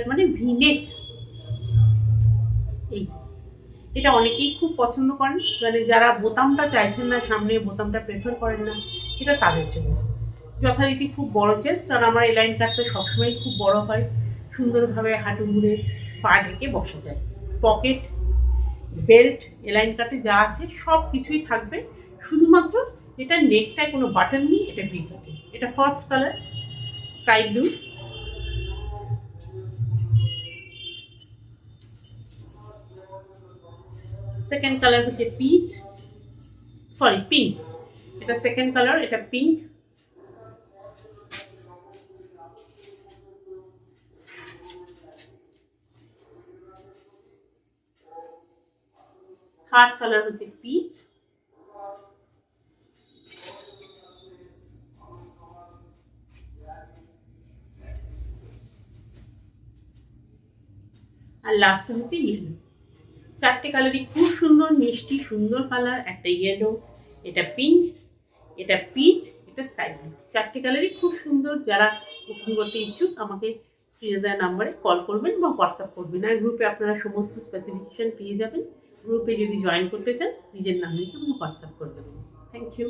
কাট মানে ভিনেক। এই যে এটা অনেকেই খুব পছন্দ করেন, মানে যারা বোতামটা চাইছেন না, সামনে বোতামটা প্রেফার করেন না, এটা তাদের জন্য। যথারীতি খুব বড় চেস্ট, আর আমার এই লাইন কাটটা সবসময় খুব বড় হয়, সুন্দরভাবে হাঁটু মুড়ে পা ঢেকে বসা যায়। পকেট, বেল্ট, এলাইন কাটে যা আছে সব কিছুই থাকবে, শুধুমাত্র এটা নেকটায় কোনো বাটন নেই, এটা ভি কাটে। এটা first colour sky blue, second colour হচ্ছে পিচ, সরি পিঙ্ক, এটা সেকেন্ড কালার, এটা পিঙ্ক, থার্ড কালার হচ্ছে পিচ, আর লাস্টে হচ্ছে ইয়েলো। চারটে কালারই খুব সুন্দর, মিষ্টি সুন্দর কালার। একটা ইয়েলো, এটা পিঙ্ক, এটা পিচ, এটা স্কাই ব্লু। চারটে কালারই খুব সুন্দর। যারা বুকিং করতে ইচ্ছুক আমাকে স্ক্রিনে দেওয়া নাম্বারে কল করবেন বা হোয়াটসঅ্যাপ করবেন, আর গ্রুপে আপনারা সমস্ত স্পেসিফিকেশন পেয়ে যাবেন। গ্রুপে যদি জয়েন করতে চান নিজের নাম লিখে আমাকে হোয়াটসঅ্যাপ করে দেবেন। Thank you.